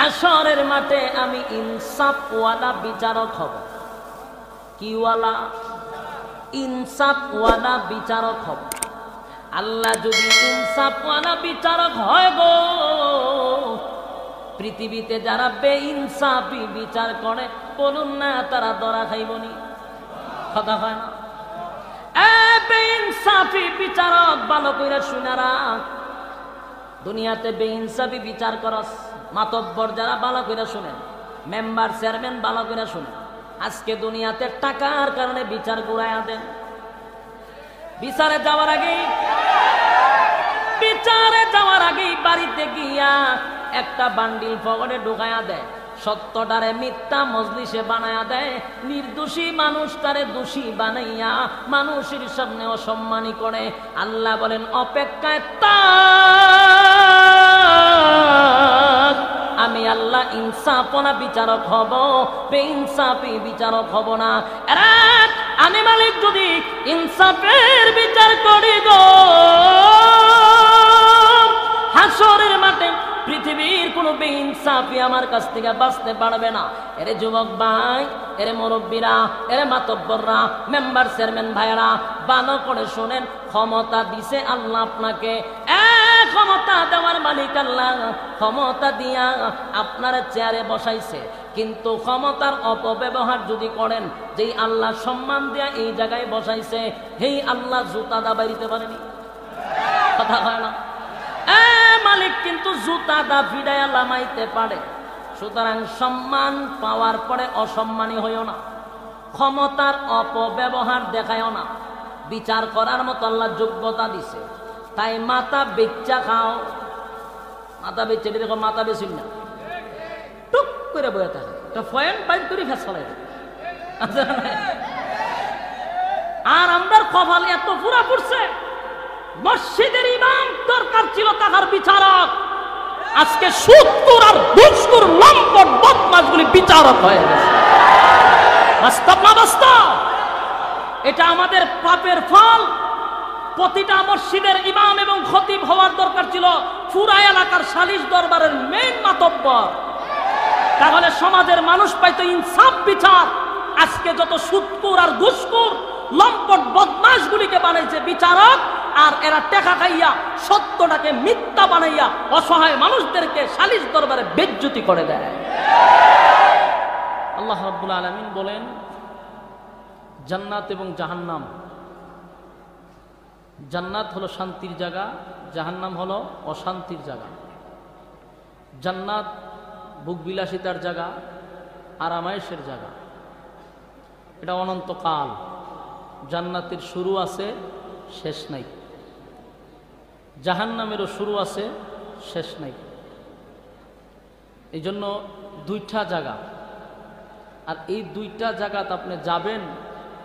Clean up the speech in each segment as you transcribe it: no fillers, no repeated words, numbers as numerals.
হাসরের মাঠে আমি ইনসাফওয়ালা বিচারক হব। কিওয়ালা? ইনসাফওয়ালা বিচারক হব। আল্লাহ যদি ইনসাফওয়ালা বিচারক হয় গো, পৃথিবীতে যারা বেইনসাফি বিচার করে বলুন না তারা ধরা খাইবনি? কথা হয় না? বেইনসাফি বিচারক ভালো কইরা শুনারা, দুনিয়াতে বেইনসাফি বিচার করস মাতব্বর যারা ভালো কইরা শুনেন, মেম্বার চেয়ারম্যান ভালো কইরা শুনেন, আজকে দুনিয়াতে টাকার কারণে বিচার ঘুরাইয়া দেন। বিচারে যাওয়ার আগেই বাড়িতে গিয়া একটা বান্ডিল পকেটে ঢুকাইয়া দেয়, সত্যটারে মিথ্যা মজলিসে বানায়া দেয়, নির্দোষী মানুষটারে দোষী বানাইয়া মানুষের সামনে অসম্মানী করে। আল্লাহ বলেন অপেক্ষায় থাক, আমি আল্লাহ ইনসাফওয়ালা বিচারক হব, বেইনসাফি বিচারক হব না। আমি মালিক যদি ইনসাফের বিচার করি গো, হাসরের মাঠে পৃথিবীর কোনো বেইনসাফি আমার কাছ থেকে বাঁচতে পারবে না। এরে যুবক ভাই, এরে মুরব্বীরা, এরে মাতব্বররা, মেম্বার চেয়ারম্যান ভাইরা, ভালো করে শোনেন, ক্ষমতা দিছে আল্লাহ আপনাকে, ক্ষমতা দেওয়ার মালিক আল্লাহ, ক্ষমতা দিয়া আপনার চেয়ারে বসাইছে, কিন্তু ক্ষমতার অপব্যবহার যদি করেন, যেই আল্লাহ সম্মান দিয়া এই জায়গায় বসাইছে, হেই আল্লাহ জুতা দা বাড়িতে পারেনি? কথা হয় না? মালিক কিন্তু জুতা দা ফিরাইয়া লামাইতে পারে। সুতরাং সম্মান পাওয়ার পরে অসম্মানী হইও না, ক্ষমতার অপব্যবহার দেখায়ও না। বিচার করার মতো আল্লাহ যোগ্যতা দিছে, তাই মাথা বেচা খাও। মাথা বেচে দেখো, মাথা বেচুন না, টুক করে বয়ে থাকে, পয়েন্ট বাইর করে ফেসলাই। আর আমরার কপাল এত পুরা পড়ছে, মসজিদের ইমাম দরকার ছিল তাহার বিচারক, আজকে সুদখোর আর ঘুষখোর লম্পট বদমাশগুলি বিচারক হয়ে গেছে। বাস্তব না বাস্তব? এটা আমাদের পাপের ফল। প্রতিটা মসজিদের ইমাম এবং খতিব হওয়ার দরকার ছিল পুরা এলাকার সালিশ দরবারের মেইন মাতব্বর, তাহলে সমাজের মানুষ পাইতো ইনসাফ বিচার। আজকে যত সুদখোর আর ঘুষখোর লম্পট বদমাশগুলিকে বানাইছে বিচারক, আর এরা টাকা খাইয়া সত্যটাকে মিথ্যা বানাইয়া অসহায় মানুষদেরকে সালিশ দরবারে বেজ্জতি করে দেয়। আল্লাহ রাব্বুল আলামিন বলেন জান্নাত এবং জাহান্নাম। জান্নাত হলো শান্তির জায়গা, জাহান্নাম হলো অশান্তির জায়গা। জান্নাত ভোগবিলাসিতার জায়গা, আরামায়েশের জায়গা, এটা অনন্তকাল। জান্নাতের শুরু আছে, শেষ নাই। জাহান্নামেরও শুরু আছে, শেষ নাই। এই জন্য দুইটা জায়গা, আর এই দুইটা জায়গাতে আপনি যাবেন,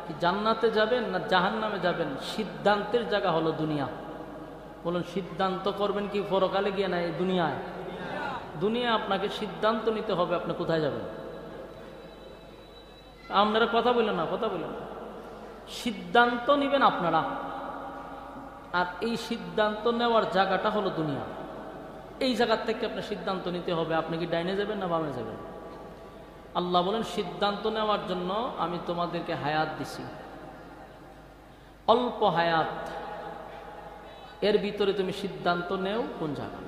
কি জান্নাতে যাবেন না জাহান্নামে যাবেন, সিদ্ধান্তের জায়গা হলো দুনিয়া। বলুন, সিদ্ধান্ত করবেন কি পরকালে গিয়ে না এই দুনিয়ায়? দুনিয়ায় আপনাকে সিদ্ধান্ত নিতে হবে আপনি কোথায় যাবেন। আপনারা কথা বললেন না, কথা বললেন না। সিদ্ধান্ত নেবেন আপনারা, আর এই সিদ্ধান্ত নেওয়ার জায়গাটা হলো দুনিয়া। এই জায়গার থেকে আপনার সিদ্ধান্ত নিতে হবে, আপনি কি ডাইনে যাবেন না বামে যাবেন। আল্লাহ বলেন সিদ্ধান্ত নেওয়ার জন্য আমি তোমাদেরকে হায়াত দিছি, অল্প হায়াত, এর ভিতরে তুমি সিদ্ধান্ত নেও কোন জায়গা।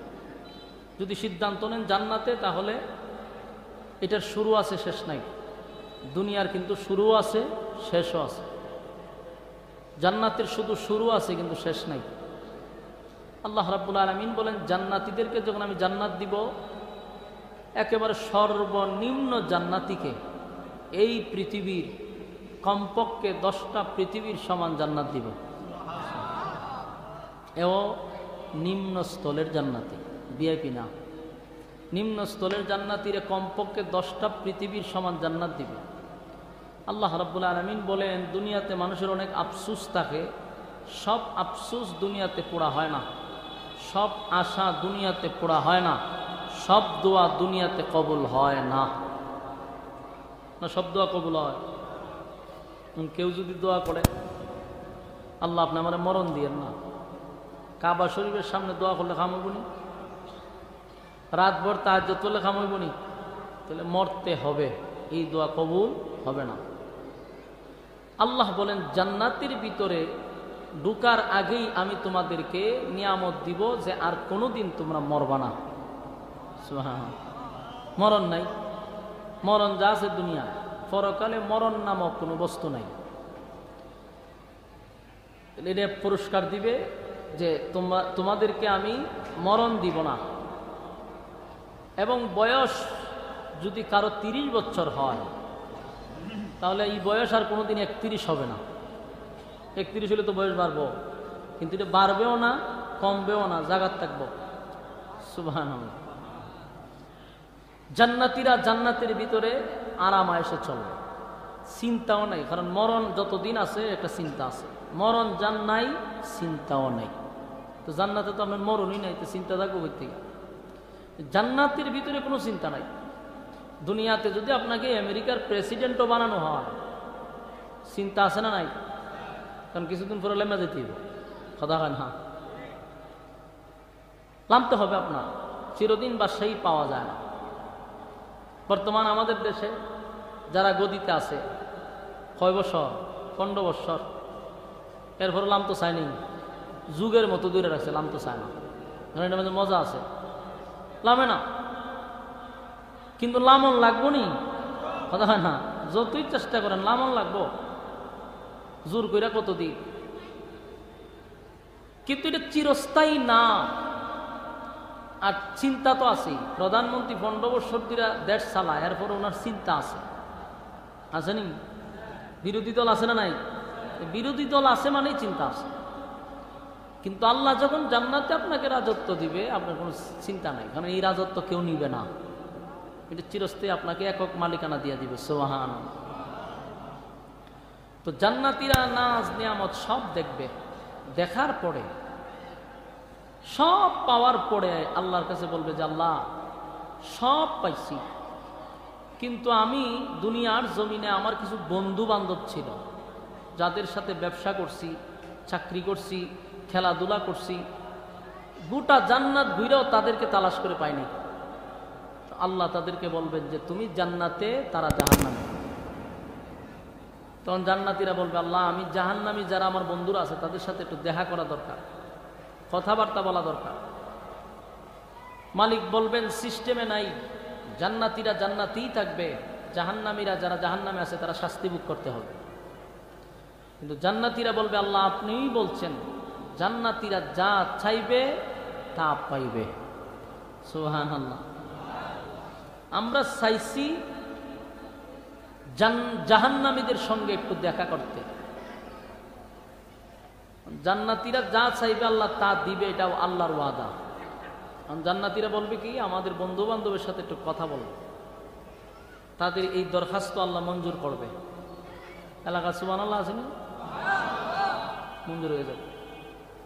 যদি সিদ্ধান্ত নেন জান্নাতে, তাহলে এটার শুরু আছে, শেষ নাই। দুনিয়ার কিন্তু শুরু আছে, শেষও আছে। জান্নাতের শুধু শুরু আছে কিন্তু শেষ নাই। আল্লাহ রাব্বুল আলামিন বলেন জান্নাতীদেরকে যখন আমি জান্নাত দিব, একেবারে সর্বনিম্ন জান্নাতীকে এই পৃথিবীর কমপক্ষে 10টা পৃথিবীর সমান জান্নাত দিব। এও নিম্ন স্থলের জান্নাতি, ভিআইপি না। নিম্ন স্থলের জান্নাতীরে কমপক্ষে 10টা পৃথিবীর সমান জান্নাত দিবে। আল্লাহ রাব্বুল আলামিন বলেন দুনিয়াতে মানুষের অনেক আফসোস থাকে, সব আফসোস দুনিয়াতে পুরা হয় না, সব আশা দুনিয়াতে পুরা হয় না, সব দোয়া দুনিয়াতে কবুল হয় না। না, সব দোয়া কবুল হয়। কেউ যদি দোয়া করে আল্লাহ আপনি আমার মরণ দিয়েন না, কাবা শরীফের সামনে দোয়া করলে খামবনি? রাতভর তাহাজ্জুদ পড়লে খামইব নি? তাহলে মরতে হবে, এই দোয়া কবুল হবে না। আল্লাহ বলেন জান্নাতের ভিতরে ঢুকার আগেই আমি তোমাদেরকে নিয়ামত দিব যে আর কোনোদিন তোমরা মরবা না। সুবহানাল্লাহ। মরণ নাই, মরণ যা আছে দুনিয়া, পরকালে মরণ নামক কোনো বস্তু নাই। এটা পুরস্কার দিবে যে তোমাদেরকে আমি মরণ দিব না। এবং বয়স যদি কারো 30 বছর হয় তাহলে এই বয়স আর কোনোদিন 31 হবে না। 31 হলে তো বয়স বাড়বো, কিন্তু এটা বাড়বেও না কমবেও না, জাগাত থাকবো। সুবহানাল্লাহ। জান্নাতীরা জান্নাতের ভিতরে আরাম আয়েশে চলবে, চিন্তাও নাই, কারণ মরণ যতদিন আছে একটা চিন্তা আছে। মরণ যান নাই, চিন্তাও নাই। তো জান্নাতে তো আপনার মরণই নাই, তো চিন্তা থাকবো কই থেকে? জান্নাতের ভিতরে কোনো চিন্তা নাই। দুনিয়াতে যদি আপনাকে আমেরিকার প্রেসিডেন্টও বানানো হয়, চিন্তা আছে না নাই? কারণ কিছুদিন পরে লেমা যেতে হবে, কথা হয় না, নামতে হবে আপনার। চিরদিন বাদশাহী পাওয়া যায় না। বর্তমান আমাদের দেশে যারা গদিতে আছে 6 বছর 15 বছর, এরপর লাম তো চায়নি, যুগের মতো দূরে রাখছে, লাম তো চায় না। এটার মধ্যে মজা আছে, লামে না, কিন্তু লামন লাগবো নি, কথা হয় না। যতই চেষ্টা করেন লামন লাগবো, জোর কইরা কতদিন, কিন্তু এটা চিরস্থায়ী না। আর চিন্তা তো আছেই। প্রধানমন্ত্রী 15 বছর ধরে দেশ চালায়, এরপর ওনার চিন্তা আছে, আসেনি? বিরোধী দল আছে না নাই? বিরোধী দল আছে মানেই চিন্তা আছে। কিন্তু আল্লাহ যখন জান্নাতে আপনাকে রাজত্ব দিবে, আপনার কোনো চিন্তা নাই, কারণ এই রাজত্ব কেউ নিবে না। এটা চিরস্থায়ী, আপনাকে একক মালিকানা দিয়ে দিবে। সুবহানাল্লাহ। তো জান্নাতীরা নাজ নিয়ামত সব দেখবে, দেখার পরে, সব পাওয়ার পরে আল্লাহর কাছে বলবে যে আল্লাহ সব পাইছি, কিন্তু আমি দুনিয়ার জমিনে আমার কিছু বন্ধু বান্ধব ছিল, যাদের সাথে ব্যবসা করছি, চাকরি করছি, খেলাধুলা করছি, গোটা জান্নাত ঘুরেও তাদেরকে তালাশ করে পাইনি। আল্লাহ তাদেরকে বলবেন যে তুমি জান্নাতে, তারা জাহান্নামে। তখন জান্নাতীরা বলবে আল্লাহ আমি জাহান্নামী যারা আমার বন্ধুরা আছে তাদের সাথে একটু দেখা করা দরকার, কথাবার্তা বলা দরকার। মালিক বলবেন সিস্টেমে নাই, জান্নাতীরা জান্নাতেই থাকবে, জাহান্নামীরা যারা জাহান্নামে আছে তারা শাস্তি ভোগ করতে হবে। কিন্তু জান্নাতীরা বলবে আল্লাহ আপনিই বলছেন জান্নাতীরা যা চাইবে তা পাইবে। সুবহানাল্লাহ। আমরা চাইছি জাহান্নামীদের সঙ্গে একটু দেখা করতে, জান্নাতীরা যা চাইবে আল্লাহ তা দিবে, এটাও আল্লাহর ওয়াদা। জান্নাতীরা বলবে কি আমাদের বন্ধু বান্ধবের সাথে একটু কথা বলবে, তাদের এই দরখাস্ত আল্লাহ মঞ্জুর করবে। এলাকা সুবহানাল্লাহ আছে না, মঞ্জুর হয়ে যাবে।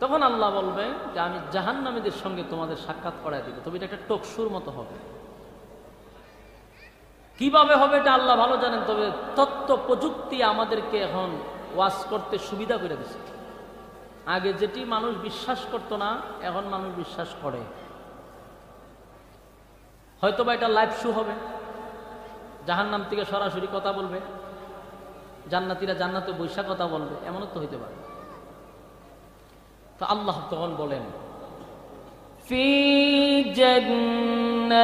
তখন আল্লাহ বলবেন যে আমি জাহান্নামীদের সঙ্গে তোমাদের সাক্ষাৎ করায় দিব, তবে এটা একটা টকশুর মতো হবে। কিভাবে হবে এটা আল্লাহ ভালো জানেন, তবে তথ্য প্রযুক্তি আমাদেরকে এখন ওয়াজ করতে সুবিধা করে দিচ্ছে। আগে যেটি মানুষ বিশ্বাস করতো না, এখন মানুষ বিশ্বাস করে। হয়তোবা এটা লাইভ শো হবে, জাহান্নাম থেকে সরাসরি কথা বলবে, জান্নাতীরা জান্নাতে বৈশা কথা বলবে, এমনও তো হইতে পারে। তো আল্লাহ তখন বলেন ফি জান্নাতি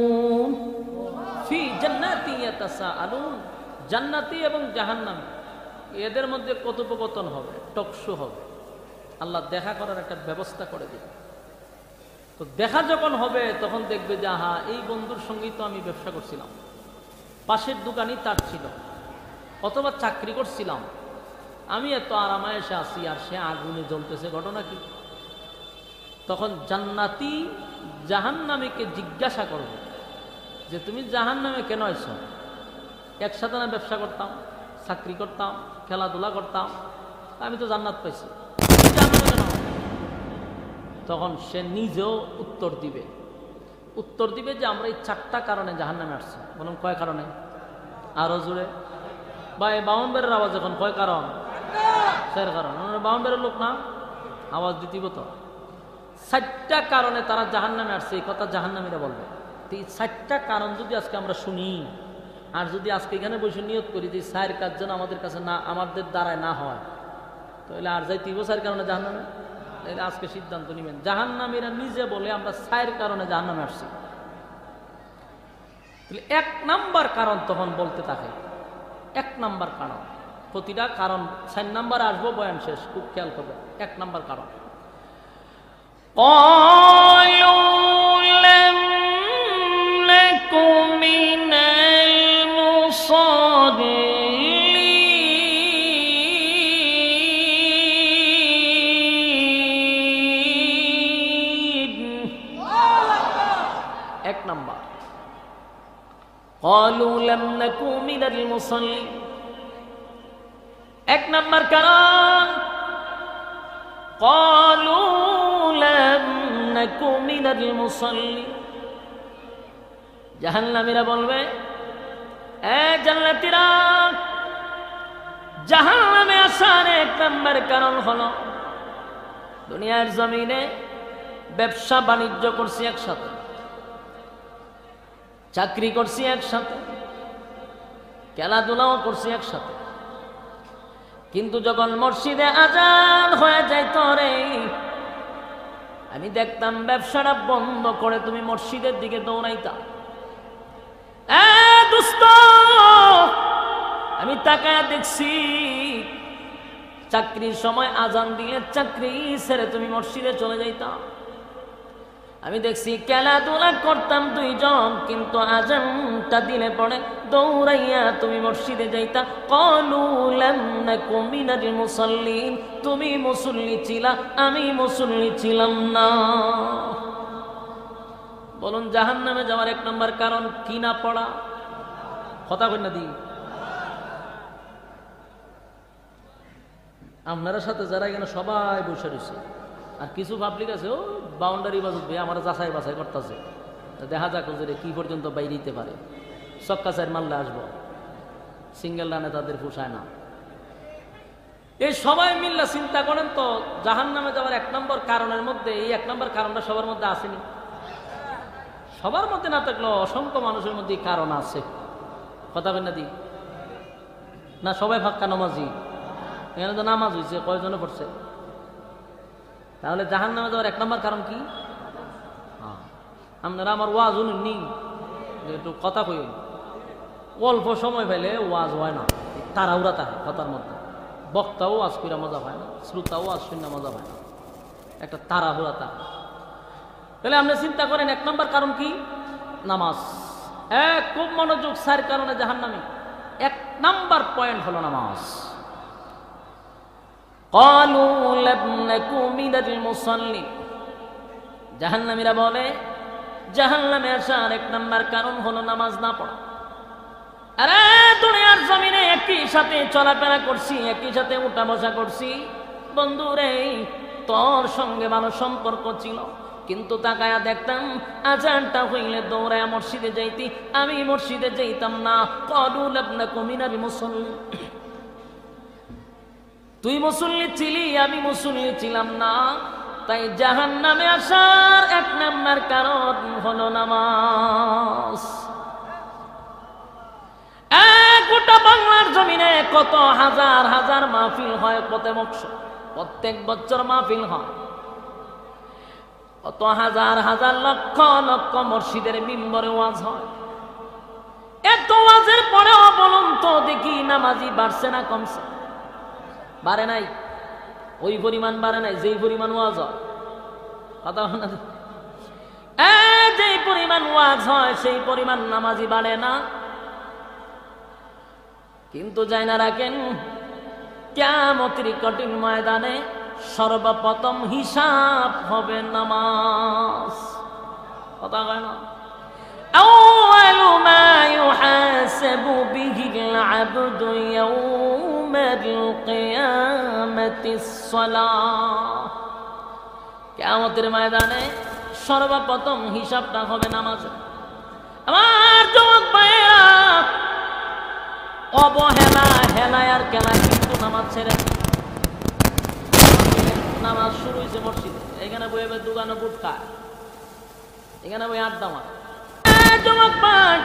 ইয়াতাসাআলুন, ফি জান্নাতি ইয়াতাসাআলুন, জান্নাতি এবং জাহান্নামী এদের মধ্যে কথোপকথন হবে, টকশো হবে। আল্লাহ দেখা করার একটা ব্যবস্থা করে দিবে। তো দেখা যখন হবে তখন দেখবে যে আহা এই বন্ধুর সঙ্গেই তো আমি ব্যবসা করছিলাম, পাশের দোকানই তার ছিল, অথবা চাকরি করছিলাম, আমি এত আরামায়েশে আছি আর সে আগুনে জ্বলতেছে, ঘটনা কি? তখন জান্নাতি জাহান্নামীকে জিজ্ঞাসা করবে যে তুমি জাহান্নামে কেন আইছো? একসাথে না ব্যবসা করতাম, চাকরি করতাম, খেলাধুলা করতাম, আমি তো জান্নাত পাইছি, জাহান্নামে কেন? তখন সে নিজেও উত্তর দিবে যে আমরা এই 4টা কারণে জাহান্নামে আসছি। বলুন কয় কারণে? আরো জোরে। ভাই বাউন্ডারির আওয়াজ এখন কয় কারণ সের কারণ বাউন্ডারির লোক না আওয়াজ দিতিব তো 60টা কারণে তারা জাহান্নামে আসছে এই কথা জাহান্নামীরা বলবে। এই 60টা কারণ যদি আজকে আমরা শুনি আর যদি আজকে এখানে বসে নিয়ত করি যে 4 কাজ যেন আমাদের কাছে না আমাদের দ্বারায় না হয় তাহলে আর যাই 3 4 কারণে জাহান্নামে তাহলে আজকে সিদ্ধান্ত নেবেন জাহান্নামীরা নিজে বলে আমরা 4 কারণে জাহান্নামে আসছি। তাহলে 1 নাম্বার কারণ তখন বলতে থাকে 1 নাম্বার কারণ প্রতিটা কারণ 4 নাম্বার আসবো বয়ান শেষ খুব খেয়াল করবে 1 নাম্বার কারণ قالوا لم نك من المصلين 1 নাম্বার قالوا لم نك من المصلين 1 নাম্বার কারণ قالوا لم نك من المصلين জাহান্নামীরা বলবে এ জান্নাতীরা জাহান্নামে আসার 1 নাম্বার কারণ হলো দুনিয়ার জমিনে ব্যবসা বাণিজ্য করছি একসাথে চাকরি করছি একসাথে খেলাধুলাও করছি একসাথে কিন্তু যখন মসজিদে আজান হয়ে যাইত রে আমি দেখতাম ব্যবসাটা বন্ধ করে তুমি মসজিদের দিকে দৌড়াইতা দোস্ত আমি তাকায় দেখছি চাকরির সময় আজান দিলে চাকরি ছেড়ে তুমি মসজিদে চলে যাইতা আমি দেখছি খেলাধুলা করতাম 2 জন কিন্তু আজানটা দিলে পড়ে দৌড়াইয়া তুমি মসজিদে যাইতা ক্বালু লাম নাকু মিনাল মুসাল্লিন তুমি মুসল্লি ছিলা আমি মুসল্লি ছিলাম না। বলুন জাহান্নামে যাওয়ার 1 নাম্বার কারণ কি না পড়া কথা কই না দি আপনারা সাথে যারা এখানে সবাই বসে রয়েছে আর কিছু পাবলিক আছে ও বাউন্ডারি বাজবে আমার যাচাই বাছাই করতেছে দেখা যাক যে কি পর্যন্ত বাইরে দিতে পারে ছক্কা 4 মারলে আসবো সিঙ্গেল রানে তাদের পোষায় না। এই সবাই মিল্লা চিন্তা করেন তো জাহান্নামে যাওয়ার 1 নম্বর কারণের মধ্যে এই 1 নম্বর কারণটা সবার মধ্যে আসেনি সবার মধ্যে না থাকলেও অসংখ্য মানুষের মধ্যে কারণ আছে কথা কই না দি না সবাই ফাঁকা নামাজি এখানে তো নামাজ হয়েছে কয়জনে পড়ছে তাহলে জাহান্নামে যাওয়ার 1 নম্বর কারণ কি আপনারা আমার ওয়াজ শুনুননি একটু কথা কই অল্প সময় পাইলে ওয়াজ হয় না তাড়াহুড়া থাকে কথার মধ্যে বক্তাও ওয়াজ কইরা মজা পায় না শ্রোতাও ওয়াজ শুনে মজা পায় না একটা তাড়াহুড়া থাকে। তাহলে আপনি চিন্তা করেন 1 নম্বর কারণ কি নামাজ খুব মনোযোগ 4 কারণে জাহান্নামী 1 নম্বর পয়েন্ট হলো নামাজ। قالوا لم نك من المصلين জাহান্নামীরা বলে জাহান্নামে আসার 1 নম্বর কারণ হলো নামাজ না পড়া। আরে দুনিয়ার জমিনে একই সাথে চলাফেরা করছি একই সাথে উঠা বসা করছি বন্ধু রে তোর সঙ্গে ভালো সম্পর্ক ছিল কিন্তু তাকায়া দেখতাম আজানটা হইলে দৌড়ায় মসজিদে যাইতি আমি মসজিদে যাইতাম না। ক্বালু লাম নাকু মিনাল মুসাল্লিন তুই মুসল্লি ছিলি আমি মুসল্লি ছিলাম না তাই জাহান্নামে আসার 1 নম্বর কারণ হলো নামাজ। গোটা বাংলার জমিনে কত হাজার হাজার মাহফিল হয় প্রত্যেক বছর মাহফিল হয় কত হাজার হাজার লক্ষ লক্ষ মসজিদের মিম্বরে ওয়াজ হয় এত ওয়াজের পরেও বলুন তো দেখি নামাজি বাড়ছে না কমছে বাড়ে নাই ওই পরিমাণ বাড়ে নাই যেই পরিমাণ ওয়াজ হয় কথা যেই পরিমাণ ওয়াজ হয় সেই পরিমাণ নামাজি বাড়ে না। কিন্তু যাই না রাখেন কিয়ামতের কঠিন ময়দানে সর্বপ্রথম হিসাব হবে নামাজ কথা কয় না আউয়ালু মা ইউহাসাবু বিহিল আবদু ইয়াউমাল কিয়ামাতিস সালাহ কিয়ামতের ময়দানে সর্বপ্রথম হিসাবটা হবে নামাজের। আমার যুবক ভাইরা অবহেলা হেলায় আর কেলায় কিন্তু নামাজ ছেড়ে নামাজ শুরু হয়েছে মসজিদে, এখানে বই দোকানে বুট খায়, এখানে বই আড্ডা মার। যুবক ভাই,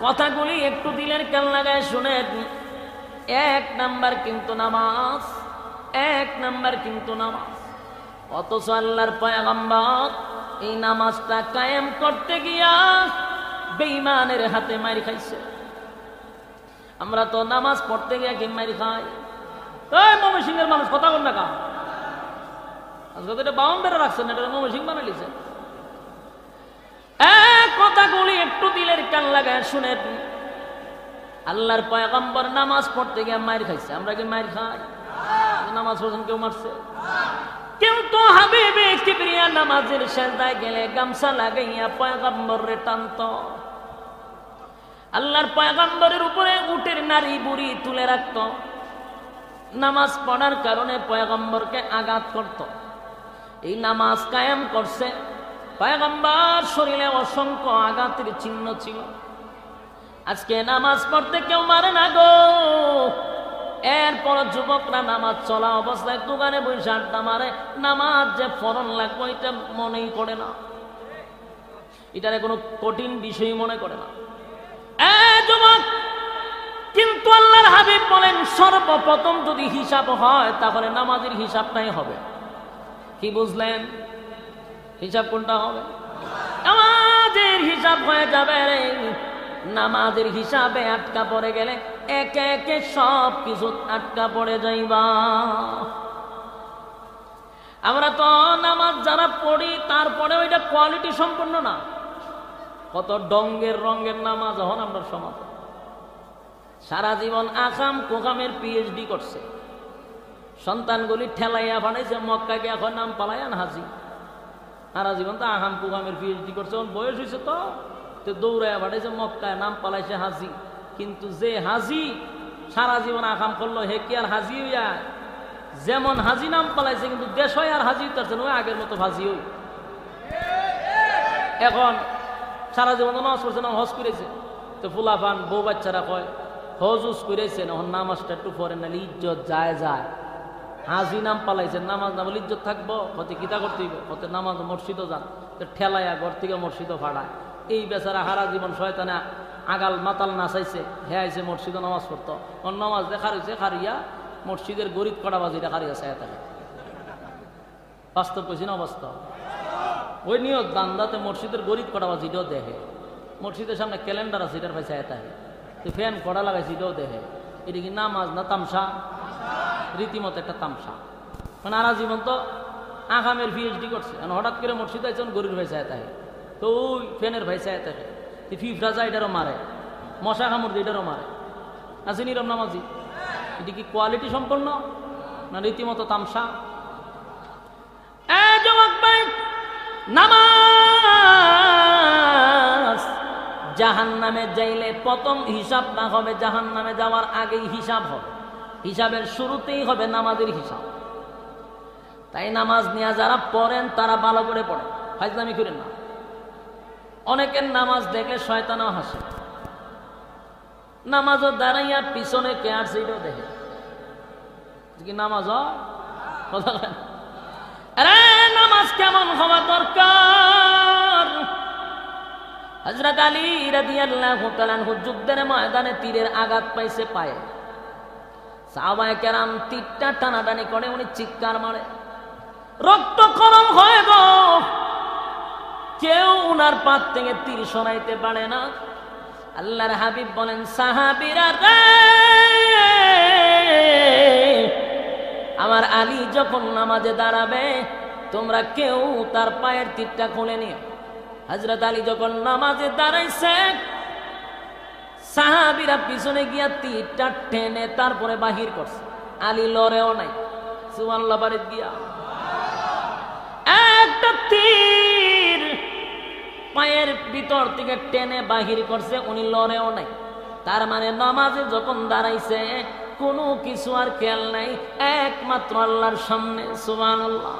কথাগুলি একটু দিলের কেন লাগায় শুনেন। এক নাম্বার কিন্তু নামাজ, এক নাম্বার কিন্তু নামাজ। অথচ আল্লাহর পয়গম্বর এই নামাজটা কায়েম করতে গিয়া বেঈমানের হাতে মার খাইছে। আমরা তো নামাজ পড়তে গিয়া কি মার খাই? এই ময়মনসিংহের মানুষ কথা বল না কা, আজকে তো এটা বাউন্ডারে রাখছেন, এটা ময়মনসিংহ বানাই লিছে। কথাগুলি একটু দিলের কান লাগায় শুনেন। আল্লাহর পয়গম্বর নামাজ পড়তে গিয়ে মার খাইছে, আমরা কি মার খাই? নামাজ পড়ছেন কেউ মারছে? কিন্তু হাবিবে কিবরিয়া নামাজের সেজদায় গেলে গামছা লাগাইয়া পয়গম্বরে টানত। আল্লাহর পয়গম্বরের উপরে উটের নারী বুড়ি তুলে রাখত। নামাজ পড়ার কারণে পয়গম্বরকে আঘাত করত। এই নামাজ কায়েম করছে, পয়গম্বর শরীরে অসংখ্য আঘাতের চিহ্ন ছিল। আজকে নামাজ পড়তে কেউ মারে না গো। এরপর যুবকরা নামাজ চলা অবস্থায় দোকানে বসে আড্ডা মারে, নামাজ যে ফরন লাগবে এটা মনেই করে না, এটারে কোনো কঠিন বিষয় মনে করে না। যুবক, কিন্তু আল্লাহর হাবিব বলেন সর্বপ্রথম যদি হিসাব হয় তাহলে নামাজের হিসাবটাই হবে। কি বুঝলেন? হিসাব কোনটা হবে? নামাজের হিসাব হয়ে যাবে রে। নামাজের হিসাবে আটকা পড়ে গেলে একে একে সব কিছু আটকা পড়ে যাইবা। আমরা তো নামাজ যারা পড়ি তারপরে ওইটা কোয়ালিটি সম্পন্ন না। কত ডঙ্গের রঙের নামাজ হন আমরা সমাজ। সারা জীবন আকাম কোকামের পিএইচডি করছে, সন্তানগুলি ঠেলাইয়া বানাইছে মক্কাকে, এখন নাম পালায়ান হাজি। সারা জীবন তো আকাম কোকামের পিএইচডি করছে, বয়স হয়েছে তো দৌড়াইয়া বাড়াইছে মক্কায়, নাম পালাইছে হাজি। কিন্তু যে হাজি সারা জীবন আকাম করলো হে কি আর হাজি হইয়া? যেমন হাজি নাম পালাইছে কিন্তু দেশ হয় আর হাজি উতারছেন ওই আগের মতো হাজি হই। এখন সারা জীবন নামাজ পড়ছে না, হজ করেছে, তো ফুলাফান বউ বাচ্চারা কয় হজ উজ করেছেন, এখন নামাজটা একটু পরে নাহলে ইজ্জত যায় যায়। হাজি নাম পালাইছে, নামাজ না বলে ইজ্জত থাকবো, কত কিতা করতে হইব, কত নামাজ মসজিদও যান, তো ঠেলাইয়া ঘর থেকে মসজিদও ভাড়ায়। এই বেচারা হারা জীবন শয়তানে আগাল মাতাল নাচাইছে, হে আইছে মসজিদে নামাজ পড়তো, ওর নামাজ দেখা রয়েছে খারিয়া মসজিদের গরিব কড়াবাজিটা খারিয়া চায় থাকে। বাস্তব কইছি না অবাস্তব? ওই নিয়ত দান্দাতে মসজিদের গরিব কড়াবাজিটাও দেখে, মসজিদের সামনে ক্যালেন্ডার আছে এটার পয়সা থাকে, তো ফ্যান কড়া লাগাইছে এটাও দেখে। এটা কি নামাজ না তামসা? রীতিমতো একটা তামসা। মানে হারা জীবন তো আকামের পিএইচডি করছে, হঠাৎ করে মসজিদে আইছে গরিব পয়সা থাকে, তো ওই ফ্যানের ভাই চায় থাকে, ফিফরা যায় এটারও মারে, মশা কামড় দিয়ে এটারও মারে। আছে নিরম নামাজি? এটি কি কোয়ালিটি সম্পন্ন না রীতিমতো তামসা? নামাজ জাহান্নামে যাইলে প্রথম হিসাব না হবে, জাহান্নামে যাওয়ার আগেই হিসাব হবে। হিসাবের শুরুতেই হবে নামাজের হিসাব। তাই নামাজ নিয়ে যারা পড়েন তারা ভালো করে পড়েন, ফাজলামি করেন না। অনেকের নামাজ দেখলে শয়তানও হাসে, নামাজও দাঁড়াইয়া পিছনে কে আসছে এটাও দেখে। কি নামাজ কথা? আরে নামাজ কেমন হওয়া দরকার? হযরত আলী রাদিয়াল্লাহু তাআলা আনহু যুদ্ধের ময়দানে তীরের আঘাত পাইছে পায়ে, সাহাবায়ে কেরাম তীরটা টানাটানি করে, উনি চিৎকার মারে, রক্তক্ষরণ হয় গো। কেউ উনার পাত থেকে তীর সরাইতে পারে না। আল্লাহর হাবিব বলেন, সাহাবীরা রে, আমার আলী যখন নামাজে দাঁড়াবে তোমরা কেউ তার পায়ের তীরটা খুলে নিও। হযরত আলী যখন নামাজে দাঁড়াইছে, সাহাবীরা পিছনে গিয়া তীরটা টেনে তারপরে বাহির করছে। আলী লড়েও নাই, সুবহানাল্লাহ বাড়িতে গিয়া একটা তীর পায়ের ভিতর থেকে টেনে বাহির করছে, উনি লড়েও নাই। তার মানে নামাজে যখন দাঁড়াইছে কোনো কিছু আর খেয়াল নাই, একমাত্র আল্লাহর সামনে। সুবহানাল্লাহ।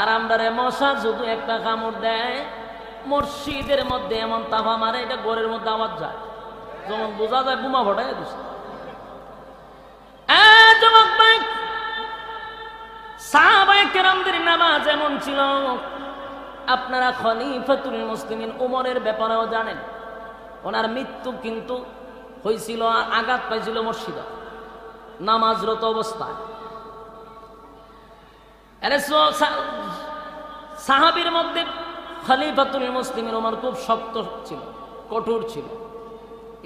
আর আমরা মশা শুধু একটা কামড় দেয়, মসজিদের মধ্যে এমন তাফা মারে এটা ঘরের মধ্যে আওয়াজ যায়। যেমন বোঝা যায় বোমা ফটাই দিছে। যুবক ভাই, সাহাবায়ে কেরামদের নামাজ এমন ছিল, আপনারা খলিফাতুল মুসলিমিন উমরের ব্যাপারেও জানেন। ওনার মৃত্যু কিন্তু হয়েছিল, আঘাত পাইছিল মসজিদে নামাজরত অবস্থায়। সাহাবীর মধ্যে খলিফাতুল মুসলিমিন উমর খুব শক্ত ছিল, কঠোর ছিল,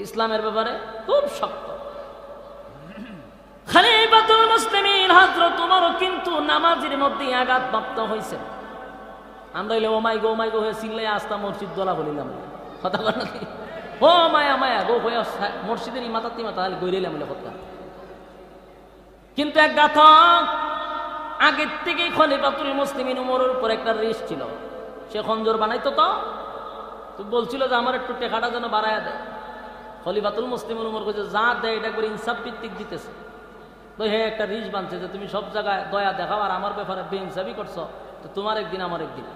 ইসলামের ব্যাপারে খুব শক্ত। খলিফাতুল মুসলিমিন হযরত উমর কিন্তু নামাজের মধ্যে আঘাতপ্রাপ্ত হয়েছে। আমরা হইলে ও মাই গো হয়ে চিল্লাই আস্তা মসজিদ দোলা বলিলাম, কথা বল নাকি, ও মায়া মায়া গো হয়ে মসজিদের ইমাতাতি মাতা গইলাম কথা। কিন্তু এক ঘাতক আগের থেকেই খলিফাতুল মুসলিমিন উমরের উপর একটা রিস্ক ছিল। সে খঞ্জর বানাইতো, তো বলছিল যে আমার একটু টেকাটা যেন বাড়ায় দেয়। খলিফাতুল মুসলিমিন উমর কইছে যা দেয় এটা করে ইনসাফ ভিত্তিক দিতেছে। তো হে একটা রিস বানছে যে তুমি সব জায়গায় দয়া দেখাও আর আমার ব্যাপারে বেইনসাফি করছো, তো তোমার একদিন আমার একদিন।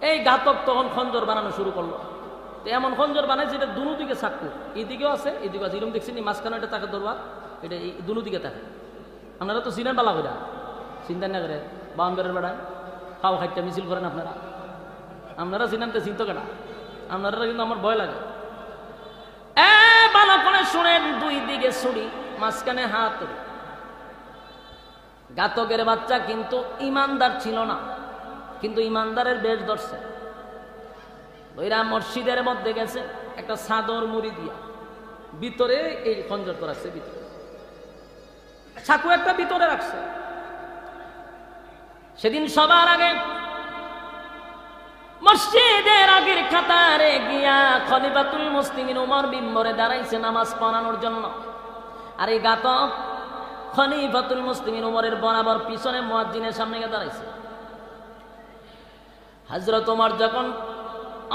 এই ঘাতক তখন খঞ্জর বানানো শুরু করলো। তো এমন খঞ্জর বানাইছে এটা দুনো দিকে চাকু, এদিকেও আছে এদিকেও আছে। এরকম দেখছেন মাঝখানে এটা তাকে দরবার, এটা এই দুনো দিকে থাকে। আপনারা তো চিনেন বালা করে, চিন্তা না করে বাউন্ডারের বেড়ায় খাও খাইটা মিছিল করেন আপনারা। আপনারা চিনেন তো চিন্তা কেনা, আপনারা কিন্তু আমার ভয় লাগে। ভালো করে শুনেন, দুই দিকে ছুরি, মাঝখানে হাত। ঘাতকের বাচ্চা কিন্তু ইমানদার ছিল না, কিন্তু ইমানদারের বেশ ধরছে। ওইরা মসজিদের মধ্যে গেছে, একটা চাদর মুড়ি দিয়া ভিতরে এই খঞ্জর তো রাখছে, ভিতরে চাকু একটা ভিতরে রাখছে। সেদিন সবার আগে মসজিদের আগের কাতারে গিয়া খলিফাতুল মুসলিমিন উমর মিম্বরে দাঁড়াইছে নামাজ পড়ানোর জন্য। আর এই ঘাতক খলিফাতুল মুসলিমিন উমরের বরাবর পিছনে মুয়াজ্জিনের সামনে গিয়ে দাঁড়াইছে। হযরত ওমর যখন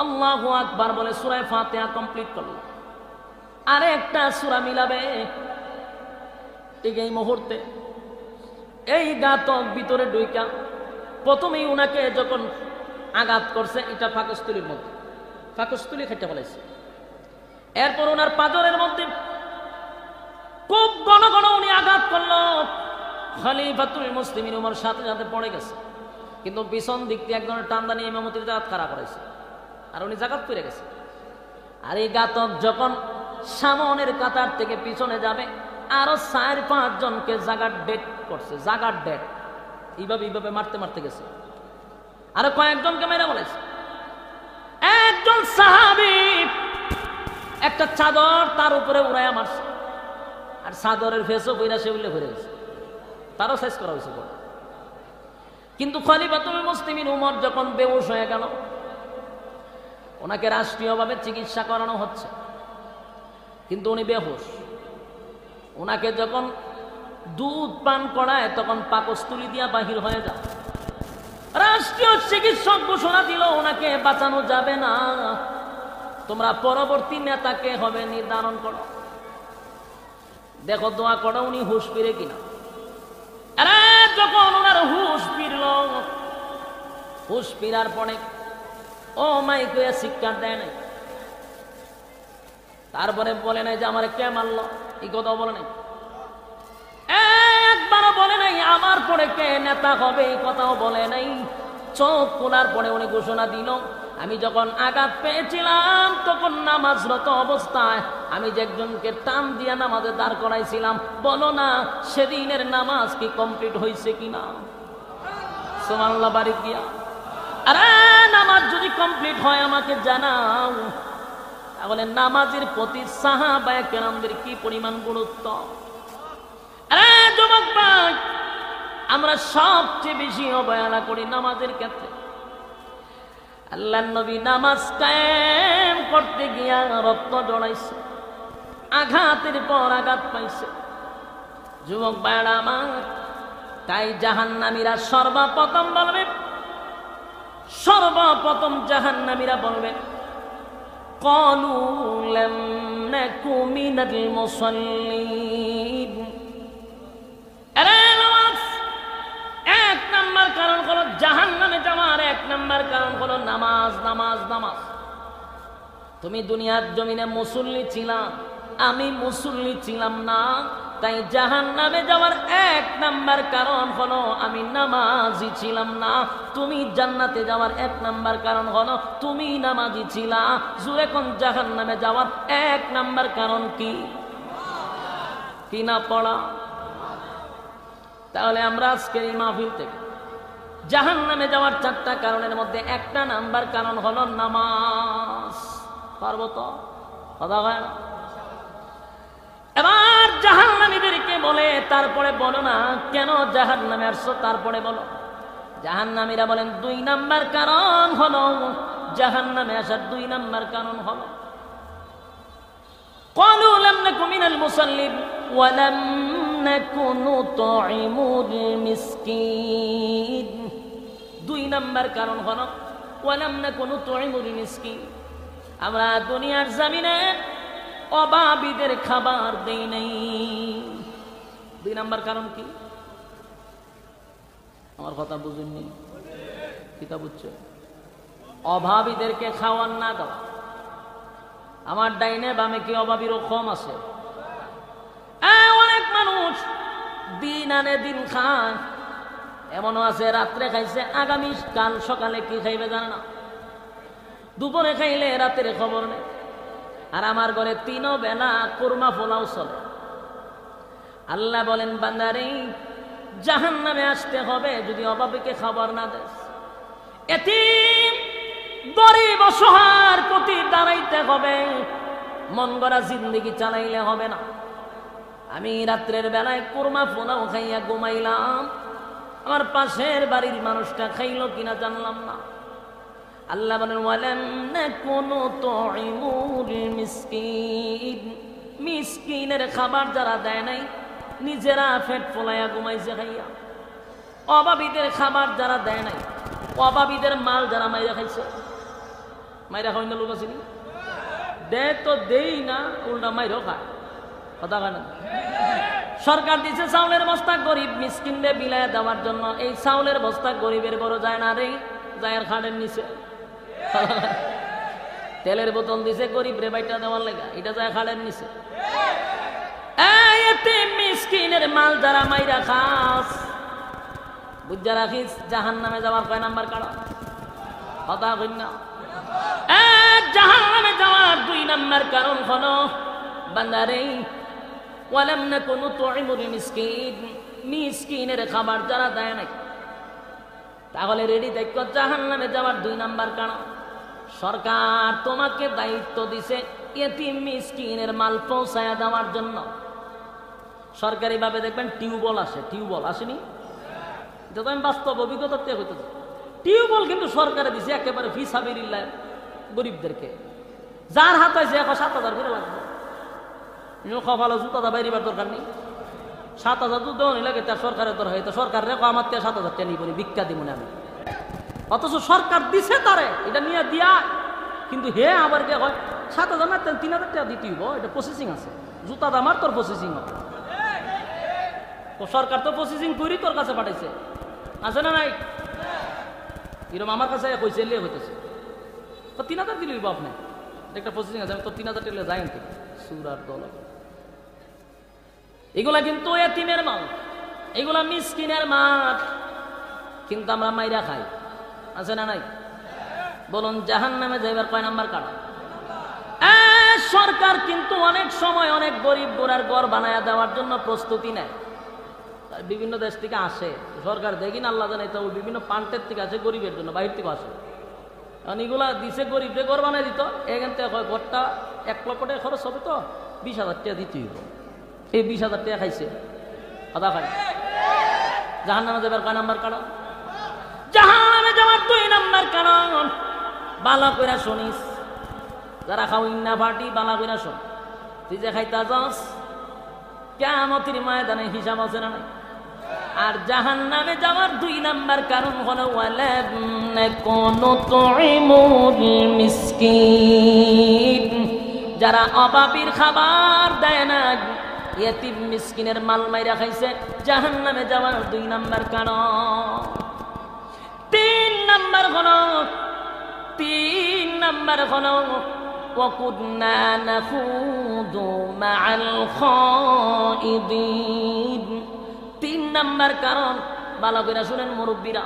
আল্লাহু আকবার বলে সূরা ফাতিহা কমপ্লিট করল, আরে একটা সূরা মিলাবে, ঠিক এই মুহূর্তে এই ঘাতক ভিতরে ঢুইকা প্রথমেই উনাকে যখন আঘাত করছে, এটা পাকস্থলীর মধ্যে, পাকস্থলী খেটে ফেলাইছে। এরপর ওনার পাজরের মধ্যে খুব ঘন ঘন উনি আঘাত করলো। খলিফাতুল মুসলিমিন উমর সাথে সাথে পড়ে গেছে, কিন্তু পিছন দিক দিয়ে একজনের টান্দা নিয়ে ইমামতির জায়গা খাড়া করাইছে, আর উনি জাগাত পেরে গেছে। আর এই ঘাতক যখন সামনের কাতার থেকে পিছনে যাবে, আরো 4-5 জনকে জাগার ডেট করছে, জাগার ডেট এইভাবে মারতে মারতে গেছে। আরো কয়েকজনকে মেরে বলেছে। একজন সাহাবী একটা চাদর তার উপরে উড়াইয়া মারছে, আর চাদরের ফেসও বইরা সে উল্লে ভরে গেছে, তারও শেষ করা হয়েছে। কিন্তু খলিফাতুল মুসলিমিন উমর যখন বেহুশ হয়ে গেল, ওনাকে রাষ্ট্রীয়ভাবে চিকিৎসা করানো হচ্ছে, কিন্তু উনি বেহুশ। ওনাকে যখন দুধ পান করায় তখন পাকস্থলী দিয়া বাহির হয়ে যায়। রাষ্ট্রীয় চিকিৎসক ঘোষণা দিল ওনাকে বাঁচানো যাবে না, তোমরা পরবর্তী নেতাকে হবে নির্ধারণ করো, দেখো দোয়া করো উনি হুঁশ ফিরে কিনা। আরে যখন ওনার হুঁশ ফিরল, হুঁশ ফিরার পরে ও মাই কইয়া শিক্ষা দেয় নাই, তারপরে বলে নাই যে আমার কে মারলো, এই কথা বলে নাই, একবারও বলে নাই আমার পরে কে নেতা হবে, এই কথাও বলে নাই। চোখ খোলার পরে উনি ঘোষণা দিল, আমি যখন আঘাত পেয়েছিলাম তখন নামাজরত অবস্থায় আমি যে একজনকে টান দিয়া নামাজে দাঁড় করাইছিলাম, বলো না সেদিনের নামাজ কি কমপ্লিট হয়েছে কিনা? সুবহানাল্লাহ বাড়ি গিয়া, আরে নামাজ যদি কমপ্লিট হয় আমাকে জানাও। তাহলে নামাজের প্রতি সাহাবায়ে কেরামদের কি পরিমাণ গুরুত্ব। আরে যুবক ভাই, আমরা সবচেয়ে বেশি অবহেলা করি নামাজের ক্ষেত্রে। আল্লাহর নবী নামাজ কায়েম করতে গিয়া রক্ত জড়াইছে, আঘাতের পর আঘাত পাইছে। যুবক ভাইরা আমার, তাই জাহান্নামীরা সর্বপ্রথম বলবে, সর্বপ্রথম জাহান্নামীরা বলবে ক্বালু লাম নাকু মিনাল মুসাল্লিন। এক নাম্বার কারণ হলো জাহান্নামে যাওয়ার, এক নাম্বার কারণ হলো নামাজ নামাজ নামাজ। তুমি দুনিয়ার জমিনে মুসল্লি ছিলা, আমি মুসল্লি ছিলাম না, তাই জাহান্নামে যাওয়ার 1 নাম্বার কারণ হলো আমি নামাজি ছিলাম না। তুমি জান্নাতে যাওয়ার 1 নাম্বার কারণ হলো তুমি নামাজি ছিলা। জোরে কোন জাহান্নামে যাওয়ার 1 নাম্বার কারণ কি? কি না পড়া? তাহলে আমরা আজকের এই মাহফিল থেকে জাহান্নামে যাওয়ার 4টা কারণের মধ্যে 1টা নাম্বার কারণ হলো নামাজ। পারবো তো? কথা হয় না? এবার জাহান্নামীদেরকে বলে তারপরে বলো না কেন জাহান্নামে আসছো, তারপরে বলো। জাহান্নামীরা বলেন 2 নাম্বার কারণ হলো, জাহান্নামে আসার 2 নাম্বার কারণ হলো قالوا لم نكن من المصلين ولم نكن نطعم المسكين। 2 নাম্বার কারণ হলো ولم نكن نطعم المسكين, আমরা দুনিয়ার জমিনে অভাবীদের খাবার দেই নাই। 2 নাম্বার কারণ কি? আমার কথা বুঝুননি? কিতা বুঝছো? অভাবীদেরকে খাওয়ার না দেওয়া। আমার ডাইনে বামে কি অভাবীরও কম আছে? অনেক মানুষ দিন আনে দিন খায়, এমনও আছে রাত্রে খাইছে, আগামী কাল সকালে কি খাইবে জানে না, দুপুরে খাইলে রাতের খবর নেই। আর আমার ঘরে 3 বেলা কুরমা পোলাও চলে। আল্লাহ বলেন বান্দারে জাহান্নামে আসতে হবে যদি অভাবীকে খাবার না দেস। এতিম গরিব অসহায়ের প্রতি দাঁড়াইতে হবে, মন গড়া জিন্দেগি চালাইলে হবে না। আমি রাত্রের বেলায় কুরমা পোলাও খাইয়া ঘুমাইলাম, আমার পাশের বাড়ির মানুষটা খাইলো কিনা জানলাম না। আল্লাহ বলেন ওয়ালাম নাকুনু তুইমুল মিসকিন, মিসকিনের খাবার যারা দেয় নাই নিজেরা পেট ফোলাইয়া ঘুমাইছে খাইয়া। অভাবীদের খাবার যারা দেয় নাই, অভাবীদের মাল যারা মাইরা খাইছে, মাইরা খাওয়াই না লোক আছে নি? দে তো দেই না, উল্টা মাইরও খায়। কথা কেন? সরকার দিছে চাউলের বস্তা গরিব মিসকিনদের বিলায় দেওয়ার জন্য। এই চাউলের বস্তা গরিবের বড় যায় না রে, যায় খাটের নিচে। তেলের বোতল দিছে গরিব রে বাইটা দেওয়ার লেগা, এটা যায় খাটের নিচে। মিসকিনের মাল যারা মাইরা খাস, বুঝা রাখিস জাহান্নামে যাওয়ার 1 নাম্বার কারণ। কথা কই না? জাহান্নামে যাওয়ার 2 নাম্বার কারণ হলো বান্দারে ওয়ালাম নাকুনু তুইমুল মিসকিন, মিসকিনের খাবার যারা দেয় নাই। তাহলে রেডি দেখো জাহান্নামে যাওয়ার 2 নাম্বার কারণ। সরকার তোমাকে দায়িত্ব দিছে এতিম মিসকিনের মাল পৌঁছায়া দেওয়ার জন্য। সরকারি ভাবে দেখবেন টিউবওয়েল আসে, টিউবওয়েল আসেনি? এটা তো আমি বাস্তব অভিজ্ঞতা থেকে হইতেছে। টিউবওয়েল কিন্তু সরকারে দিছে একেবারে ফি সাবিলিল্লাহ গরিবদেরকে। যার হাত হয়েছে 7,000 করে লাগবে, কপালে জুতা বাইরিবার দরকার নেই। 7,000 জুতো লাগে তার সরকারের দরকার, এটা সরকার রেখো আমার 7,000 টাকা নিবনি, ভিক্ষা দিব না আমি। অথচ সরকার দিছে তারে, এটা নিয়ে দিয়া কিন্তু হে আবার কে হয় 7,000 না 3,000 টাকা দিতে হইব, এটা প্রসেসিং আছে। জুতা দামার তোর প্রসেসিং হবে তো, সরকার তো প্রসেসিং করি তোর কাছে পাঠাইছে, আছে না নাই? এরকম আমার কাছে কইছে লিয়ে হইতেছে তো 3,000 দিলে হইব আপনি, একটা প্রসেসিং আছে, আমি তো 3,000 টাকা যাই আনতে সুরার দল। এগুলা কিন্তু এতিমের মাল, এগুলা মিসকিনের মাল, কিন্তু আমরা মাইরা খাই, আছে না নাই? বলুন জাহান্নামে যাইবার 1 নাম্বার কারণ। সরকার কিন্তু অনেক সময় অনেক গরিব গোড়ার ঘর বানায়া দেওয়ার জন্য প্রস্তুতি নেয়। বিভিন্ন দেশ থেকে আসে সরকার, দেখি না আল্লাহ জানে, তো বিভিন্ন প্রান্তের থেকে আসে গরিবের জন্য, বাহির থেকে আসে। কারণ এগুলা দিছে গরিবরে ঘর বানাই দিত, এখান থেকে ঘরটা 1 লক্ষ টাকা খরচ হবে তো 20,000 টাকা দিতে হইব। এই 20,000 টাকা খাইছে, আদা খাই। জাহান্নামে যাবার 1 নাম্বার কারণ। জাহান্নামে যাওয়ার 2 নাম্বার কারণ, বালা কইরা শুনিস, যারা খাওয়াই না পার্টি বালা কইরা শোন। তুই যে খাইতা যাস কিয়ামতের ময়দানে হিসাব আছে না নাই? আর জাহান্নামে যাওয়ার 2 নাম্বার কারণ হলো ওয়ালাম নাকুনু তুইমুল মিসকিন, যারা অভাবীর খাবার দেয় না, এতিম মিসকিনের মাল মাইরা খাইছে, জাহান্নামে যাওয়ার 2 নাম্বার কারণ। 3 নাম্বার হলো وكنا نخوض مع الخائضين 3 নাম্বার কারণ ভালো করে শুনেন মুরব্বীরা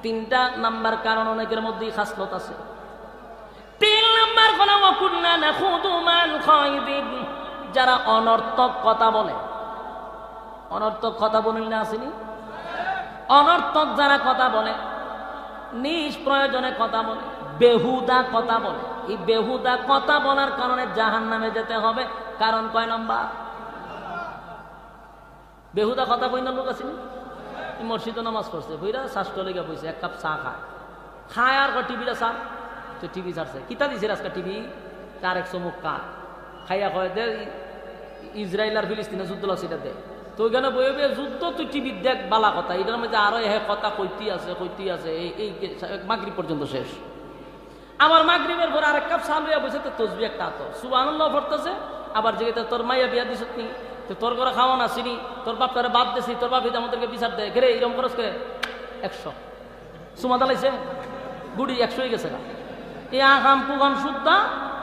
3টা নাম্বার কারণ অনেকের মধ্যেই খাসলত আছে 3 নাম্বার হলো ওয়াকুন্না নাখুদু মাল খায়দিন যারা অনর্থক কথা বলে অনর্থক কথা বলেন না আসেনি অনর্থক যারা কথা বলে নিষ্প্রয়োজনে কথা বলে বেহুদা কথা বলে এই বেহুদা কথা বলার কারণে জাহান্নামে যেতে হবে কারণ কয় নাম্বার বেহুদা কথা কই না লোক আসেনি মসজিদে নামাজ পড়ছে বইরা শাস্ত্র লেগে বইছে 1 কাপ চা খায় আর টিভিটা সার তো টিভি ছাড়ছে কিতা দিছে আজকে টিভি কার 100 মুখ কার খাইয়া কয় দে ইসরায়েল আর ফিলিস্তিনের যুদ্ধ লাগছে এটা দে তো ওইখানে বইবে যুদ্ধ তুই টিভি দেখ বালা কথা এটার মধ্যে আরো কথা কইতি আছে এই মাগরিব পর্যন্ত শেষ আবার মাগরিবের পর আরেক কাপ চা লইয়া বসে তো তসবি একটা আতো সুবহানাল্লাহ পড়তেছে আবার যেটা তোর মাইয়া বিয়া দিছত নি তো তোর ঘরে খাওয়া না চিনি তোর বাপ তারে বাদ দিছি তোর বাপ আমাদেরকে বিচার দেয় ঘরে এরকম খরচ করে 100 সুমা দালাইছে গুড়ি 100 হয়ে গেছে না এই আগাম পুগাম সুদ্ধা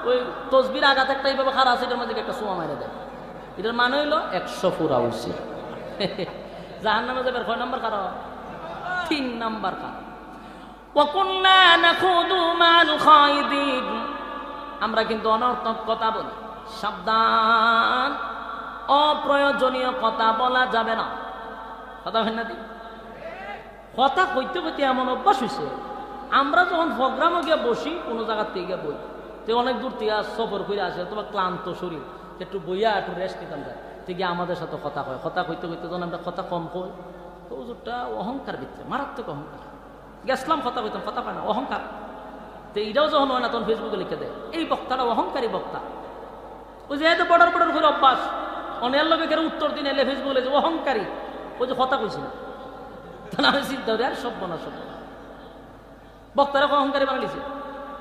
ওই তসবির আঘাত একটা এইভাবে খারাপ আছে এটার মধ্যে একটা সুমা মাইরা দেয় এটার মানে হইলো 100 পুরা উচিত জাহান্নামে যাবে কয় নাম্বার কারণ 3 নাম্বার কারণ ওয়াকুন্না নাখুদু মাল খায়দিন আমরা কিন্তু অনর্থক কথা বলি সাবধান অপ্রয়োজনীয় কথা বলা যাবে না কথা হয় না কথা কইতে কইতে এমন অভ্যাস হয়েছে আমরা যখন প্রোগ্রামে গিয়ে বসি কোনো জায়গার থেকে গিয়ে বই তো অনেক দূর থেকে সফর করে আসে তোমার ক্লান্ত শরীর একটু বইয়া একটু রেস্ট নিতাম যায় ঠিক আমাদের সাথে কথা হয় কথা কইতে কইতে যখন আমরা কথা কম কই তো ওটা অহংকার ভিতরে মারাত্মক অহংকার গেছিলাম কথা কইতাম কথা পায় না অহংকার তো এইটাও যখন হয় না তখন ফেসবুকে লিখে দেয় এই বক্তাটা অহংকারী বক্তা ওই যে এত বড় বড় করে অভ্যাস অনেক লোকে কেন উত্তর দিন এলে ফেসবুকে লেগেছে অহংকারী ওই যে কথা কইছি না তাহলে আমি চিন্তা করি আর সব বনা সব বক্তারা অহংকারী বানালিছে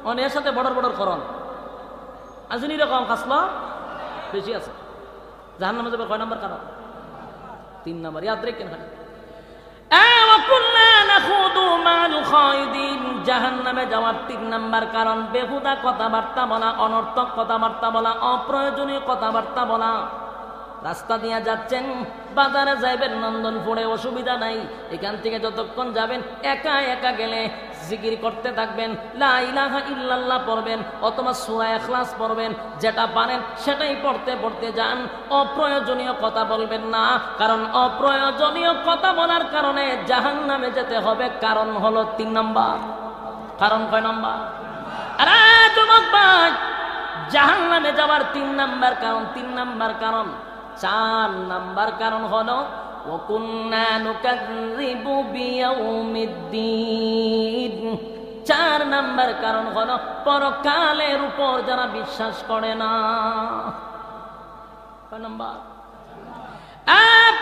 অনেকের সাথে বড় বড় করণ আসেনি রকম খাসলা বেশি আছে জাহান্নামে যাবে কয় নাম্বার কারণ 3 নাম্বার ইয়াদ রাখেন খালি জাহান্নামে যাওয়ার 3 নাম্বার কারণ বেহুদা কথাবার্তা বলা অনর্থক কথাবার্তা বলা অপ্রয়োজনীয় কথাবার্তা বলা রাস্তা দিয়ে যাচ্ছেন বাজারে যাইবেন নন্দনপুরে অসুবিধা নাই এখান থেকে যতক্ষণ যাবেন একা একা গেলে জিকির করতে থাকবেন লা ইলাহা ইল্লাল্লাহ পড়বেন অথবা সূরা ইখলাস পড়বেন যেটা পারেন সেটাই পড়তে পড়তে যান অপ্রয়োজনীয় কথা বলবেন না কারণ অপ্রয়োজনীয় কথা বলার কারণে জাহান্নামে যেতে হবে কারণ হলো 3 নাম্বার কারণ কয় নাম্বার আরে যুবক ভাই জাহান্নামে যাওয়ার 3 নাম্বার কারণ 3 নাম্বার কারণ 4 নাম্বার কারণ হলো ওয়াকুন্না নুকাযযিবু বিয়াউমিদ্দিন 4 নাম্বার কারণ হলো পরকালের উপর যারা বিশ্বাস করে না কয় নাম্বার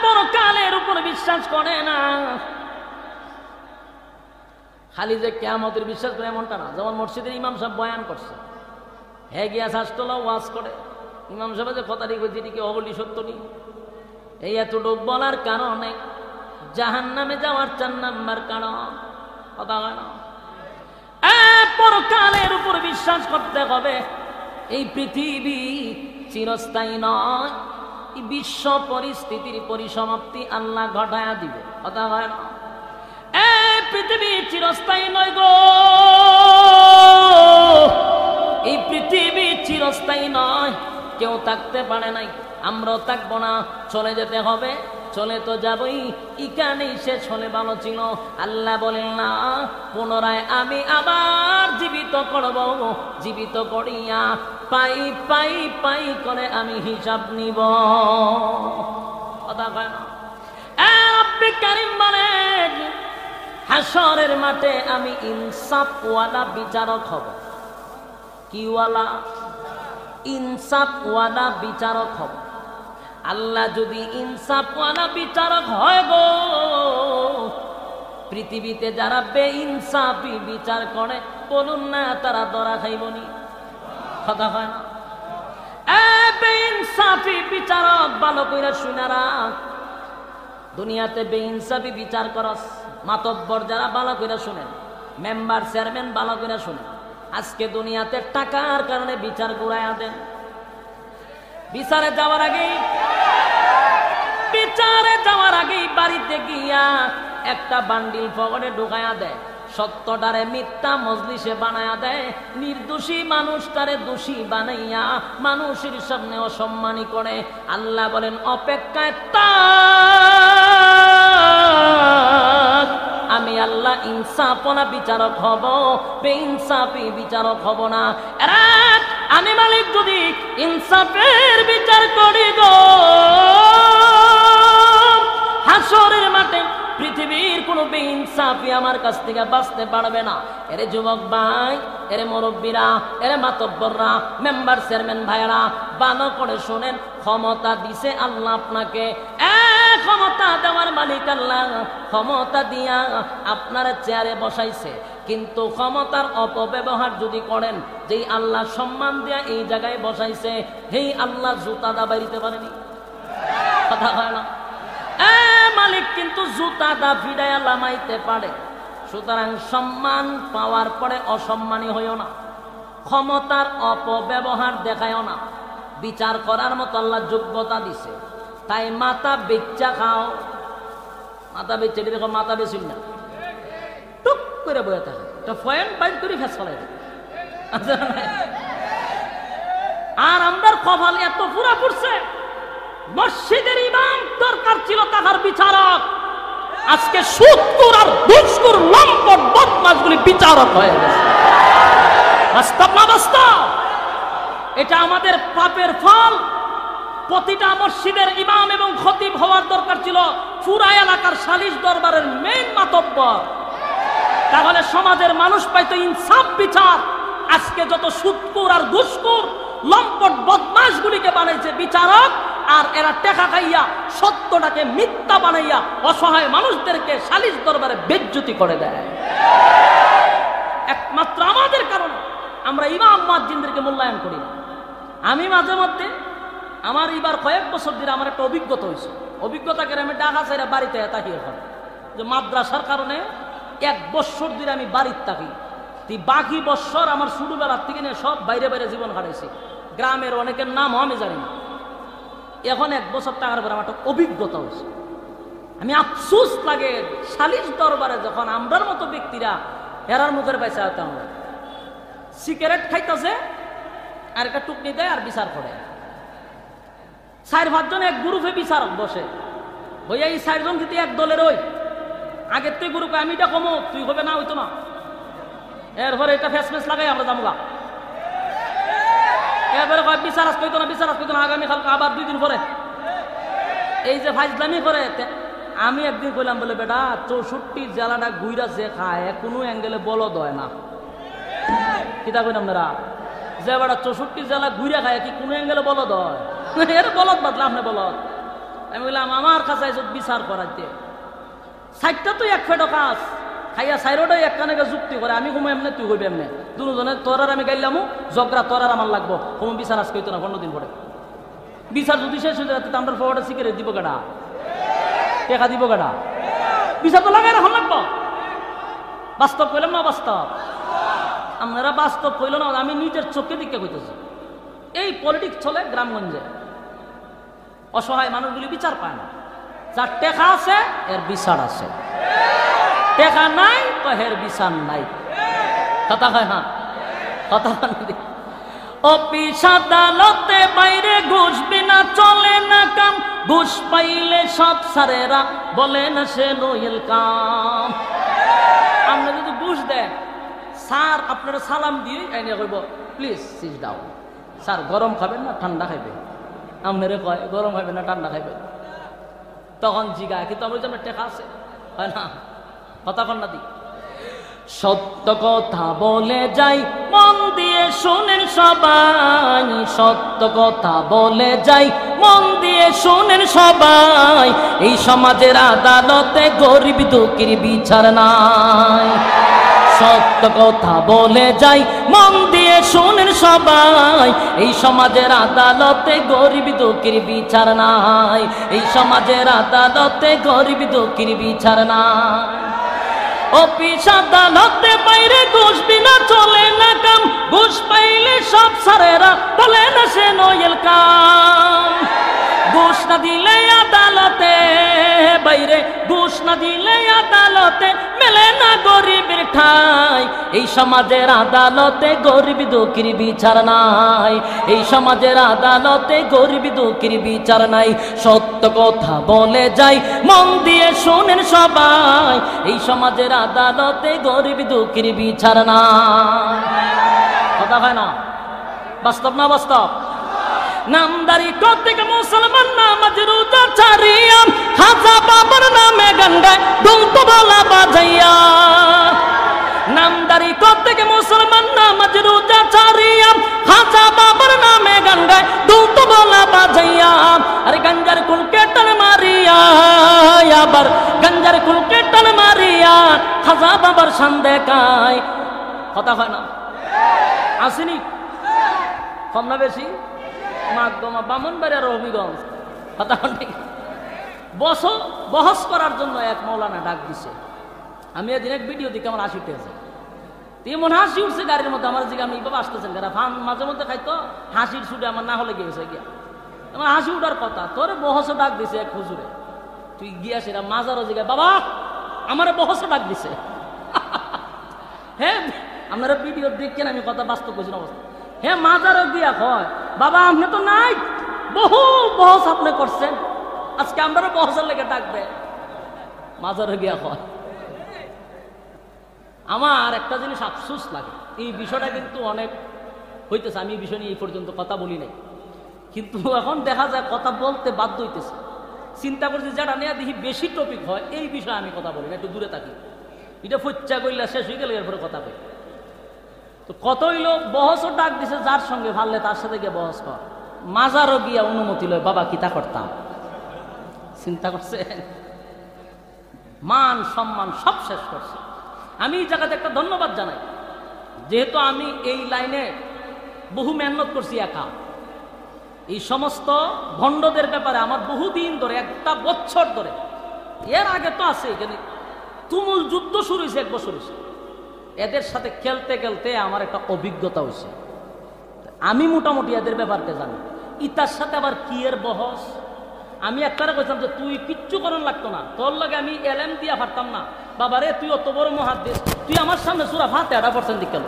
পরকালের উপর বিশ্বাস করে না খালি যে কিয়ামতের বিশ্বাস করে এমনটা না যেমন মসজিদের ইমাম সাহেব বয়ান করছে হ্যাঁ গিয়া শাস্তলা ওয়াজ করে ইমাম সাহেব যে কথাটি কইছে এটিকে অবলি সত্য নি এই এতটুক বলার কারণে জাহান্নামে যাওয়ার 4 নাম্বার কারণ কথা হয় না পরকালের উপর বিশ্বাস করতে হবে এই পৃথিবী চিরস্থায়ী নয় এই বিশ্ব পরিস্থিতির পরিসমাপ্তি আল্লাহ ঘটায়া দিবে কথা হয় না পৃথিবী চিরস্থায়ী নয় গো এই পৃথিবী চিরস্থায়ী নয় কেউ থাকতে পারে নাই আমরাও থাকবো না চলে যেতে হবে চলে তো যাবই এখানেই শেষ হলে ভালো ছিল আল্লাহ বলেন না পুনরায় আমি আবার জীবিত করব জীবিত করিয়া পাই পাই পাই করে আমি হিসাব নিব কথা কয় না রব্বি কারীম বলেন হাশরের মাঠে আমি ইনসাফওয়ালা বিচারক হব কিওয়ালা ইনসাফওয়ালা বিচারক হব আল্লাহ যদি ইনসাফওয়ালা বিচারক হয় গো পৃথিবীতে যারা বেইনসাফি বিচার করে বলুন না তারা ধরা খাইবনি কথা হয় না বেইনসাফি বিচারক ভালো কইরা শুনারা দুনিয়াতে বেইনসাফি বিচার করস মাতব্বর যারা ভালো কইরা শুনেন মেম্বার চেয়ারম্যান ভালো কইরা শুনেন আজকে দুনিয়াতে টাকার কারণে বিচার ঘুরাইয়া দেন। বিচারে যাওয়ার আগেই বাড়িতে গিয়া একটা বান্ডিল পকেটে ঢুকাইয়া দেয়, সত্যটারে মিথ্যা মজলিসে বানায়া দেয়, নির্দোষী মানুষটারে দোষী বানাইয়া মানুষের সামনে অসম্মানী করে। আল্লাহ বলেন অপেক্ষায় থাক, আমি আল্লাহ ইনসাফনা বিচারক হব, বেইনসাফি বিচারক হব না। আমি মালিক যদি ইনসাফের বিচার করি গো, হাসরের মাঠে পৃথিবীর কোনো বেইনসাফি আমার কাছ থেকে বাঁচতে পারবে না। এরে যুবক ভাই, এরে মুরব্বীরা, এরে মাতব্বররা, মেম্বার চেয়ারম্যান ভাইরা, ভালো করে শোনেন, ক্ষমতা দিছে আল্লাহ আপনাকে, ক্ষমতা দেওয়ার মালিক আল্লাহ। ক্ষমতা দিয়া আপনার চেয়ারে বসাইছে, কিন্তু ক্ষমতার অপব্যবহার যদি করেন, যেই আল্লাহ সম্মান দিয়া এই জায়গায় বসাইছে, হেই আল্লাহ জুতা দা বাড়িতে পারেনি। কথা হয় না? মালিক কিন্তু জুতা দা ফিরাইয়া লামাইতে পারে। সুতরাং সম্মান পাওয়ার পরে অসম্মানী হইও না, ক্ষমতার অপব্যবহার দেখায়ও না। বিচার করার মতো আল্লাহ যোগ্যতা দিছে, তাই মাথা বেচা খাও। মাথা বেচে দেখো, মাথা বেচুন না, টুক করে বয়ে থাকে, পয়েন্ট বাইর করে ফেস ফেলে। আর আমরার কপাল এত পুরা পড়ছে, মসজিদের ইমাম দরকার ছিল তাহার বিচারক, আজকে সুদখোর আর ঘুষখোর লম্পট বদমাশগুলি বিচারক হয়ে গেছে। বাস্তব না বাস্তব? এটা আমাদের পাপের ফল। প্রতিটা মসজিদের ইমাম এবং খতিব হওয়ার দরকার ছিল পুরা এলাকার সালিশ দরবারের মেইন মাতব্বর, তাহলে সমাজের মানুষ পাইতো ইনসাফ বিচার। আজকে যত সুদখোর আর ঘুষখোর লম্পট বদমাশগুলিকে বানাইছে বিচারক, আর এরা টাকা খাইয়া সত্যটাকে মিথ্যা বানাইয়া অসহায় মানুষদেরকে সালিশ দরবারে বেজ্জতি করে দেয়। একমাত্র আমাদের কারণে আমরা ইমাম মুয়াজ্জিনদেরকে মূল্যায়ন করি না। আমি মাঝে মধ্যে আমার এবার কয়েক বছর ধরে আমার একটা অভিজ্ঞতা হয়েছে, অভিজ্ঞতাকে আমি ঢাকা ছেড়ে বাড়িতে থাকি। এখন যে মাদ্রাসার কারণে 1 বছর ধরে আমি বাড়িতে থাকি, বাকি বছর আমার ছোটবেলার থেকে নিয়ে সব বাইরে বাইরে জীবন কাটাইছি। গ্রামের অনেকের নামও আমি জানি না। এখন 1 বছর টাকার পর আমার একটা অভিজ্ঞতা হয়েছে। আমি আফসোস লাগে, সালিশ দরবারে যখন আমরার মতো ব্যক্তিরা হেরার মুখের পয়সা হতে, আমরা সিগারেট খাইতেছে আর একটা টুকনি দেয় আর বিচার করে। 4-5 জন এক গ্রুপে বিচারক বসে, হইয়া এই 4 জন কিন্তু এক দলের। ওই আগের থেকে গ্রুপে আমি এটা কমো, তুই হবে না, হইতো না। এরপরে এটা ফেসমেস লাগাই আমরা যাবো। এরপরে কয় বিচার কইতো না, বিচার কইতো না, আগামী কালকে আবার 2 দিন পরে এই যে ফাইজলামি করে। আমি একদিন কইলাম, বলে বেটা 64 জেলাটা ঘুইরা যে খায় কোনো অ্যাঙ্গেলে বলদ হয় না। কিতা কইলাম না, যে বেটা 64 জেলা ঘুইরা খায় কি কোনো অ্যাঙ্গেলে বলদ হয়? এর বলদ বাদলা, আপনি বলদ। আমি বললাম আমার কাছে বিচার করাইতে 60টা তো এক ফেটো কাজ খাইয়া 4টাই এক কানে যুক্তি করে, আমি ঘুমো এমনি, তুই হইবে এমনি, দুজনে তোর আর আমি গাইলামু জগরা, তোর আর আমার লাগবো। কোনো বিচার আজ কইতো না 15 দিন পরে। বিচার যদি শেষ হয়ে যায় আমরা ফোটা সিগারেট দিব কেডা, টেকা দিব কেডা? বিচার তো লাগাই রাখা লাগবো। বাস্তব কইলাম না বাস্তব? আপনারা বাস্তব কইল না, আমি নিজের চোখে দিকে কইতেছি। এই পলিটিক্স চলে গ্রামগঞ্জে, অসহায় মানুষগুলি বিচার পায় না। যার টেকা আছে এর বিচার আছে, টেকা নাই তো হের বিচার নাই। কথা হয় না? কথা অফিস আদালতে বাইরে ঘুষ বিনা চলে না কাম, ঘুষ পাইলে সব সারেরা বলে না সে নইল কাম। আপনি যদি ঘুষ দেন, স্যার আপনারা সালাম দিয়ে আইনে কইব প্লিজ সিট ডাউন। স্যার গরম খাবেন না ঠান্ডা খাইবেন? আপনারে কয় গরম খাইবেন না ঠান্ডা খাইবেন? তখন জিগায়, কিন্তু আমার জন্য টেকা আছে, হয় না? কথা কন না দি। সত্য কথা বলে যাই, মন দিয়ে শোনেন সবাই। সত্য কথা বলে যাই, মন দিয়ে শোনেন সবাই। এই সমাজের আদালতে গরিব দুঃখীর বিচার নাই। সত্য কথা বলে যাই, মন দিয়ে শোনেন সবাই। এই সমাজের আদালতে গরিব দুঃখীর বিচার নাই। এই সমাজের আদালতে গরিব দুঃখীর বিচার নাই। অফিস আদালতে বাইরে ঘুষ বিনা চলে না কাম, ঘুষ পাইলে সব সারেরা বলে না সে নয়েল কাম। ঘুষ না দিলে আদালতে বাইরে, ঘুষ না দিলে আদালতে মেলে না গরিবের ঠাই। এই সমাজের আদালতে গরিব দুঃখীর বিচার নাই, এই সমাজের আদালতে গরিব দুঃখীর বিচার নাই। সত্য কথা বলে যাই, মন দিয়ে শোনেন সবাই, এই সমাজের আদালতে গরিব দুঃখীর বিচার নাই। কথা হয় না? বাস্তব না বাস্তব? নামদারি করতে মুসলমান নামাজ রোজা ছাড়িয়া, খাজা বাবার নামে গান গায় ঢোল তবলা বাজাইয়া। নামদারি করতে মুসলমান নামাজ রোজা ছাড়িয়া, খাজা বাবার নামে গান গায় ঢোল তবলা বাজাইয়া। আরে গঞ্জার কুলকে টান মারিয়া, আবার গঞ্জার কুলকে টান মারিয়া খাজা বাবার শান দেখায়। কথা হয় না? আসেনি? কম না বেশি? মাগদমা বামনবাড়িয়া রহমিগঞ্জ। কথা ঠিক। বহস করার জন্য এক মৌলানা ডাক দিছে। আমি এদিন এক ভিডিও দিকে আমার হাসি উঠেছে, মনে হাসি উঠছে গাড়ির মধ্যে। আমার দিকে আমি বাবা আসতেছেন গাড়ি ফান মাঝে মধ্যে খাইতো, হাসির ছুটে আমার না হলে গিয়েছে গিয়া। আমার হাসি উঠার কথা, তোরে বহসও ডাক দিছে এক হুজুরে। তুই গিয়া সেটা মাজারও জিগায়, বাবা আমারে বহসও ডাক দিছে। হ্যাঁ, আপনারা ভিডিও দেখছেন, আমি কথা বাস্তব করছি অবস্থা। হ্যাঁ, মাজারও গিয়া কয়, বাবা আপনি তো নাই, বহু বহস আপনি করছেন, আজকে আমরা বহসের লেগে ডাকবে। মাজারও গিয়া কয়। আমার একটা জিনিস আফসোস লাগে, এই বিষয়টা কিন্তু অনেক হইতেছে। আমি এই বিষয় নিয়ে এই পর্যন্ত কথা বলি নাই, কিন্তু এখন দেখা যায় কথা বলতে বাধ্য হইতেছে। চিন্তা করছি যেটা নিয়ে দেখি বেশি টপিক হয়, এই বিষয়ে আমি কথা বলি না, একটু দূরে থাকি। এটা ফচ্চা করলে শেষ হয়ে গেলে এরপরে কথা বলি। তো কত হইলো, বহসও ডাক দিছে, যার সঙ্গে ভাললে তার সাথে গিয়ে বহস কর। মাজারও গিয়া অনুমতি লয়, বাবা কিতা করতাম। চিন্তা করছে, মান সম্মান সব শেষ করছে। আমি এই জায়গাতে একটা ধন্যবাদ জানাই, যেহেতু আমি এই লাইনে বহু মেহনত করছি একা। এই সমস্ত ভণ্ডদের ব্যাপারে আমার বহুদিন ধরে, একটা বছর ধরে, এর আগে তো আছে এখানে তুমুল যুদ্ধ শুরু হয়েছে, 1 বছর হয়েছে। এদের সাথে খেলতে খেলতে আমার একটা অভিজ্ঞতা হয়েছে। আমি মোটামুটি এদের ব্যাপারটা জানি। ইতার সাথে আবার কি এর বহস। আমি একটারে কইছিলাম যে তুই কিচ্ছু করার লাগতো না, তোর লগে আমি এলএম দিয়া পারতাম না। বাবা রে, তুই অত বড় মুহাদ্দিস, তুই আমার সামনে সূরা ফাতিহা পড়ছেন দিক কেন?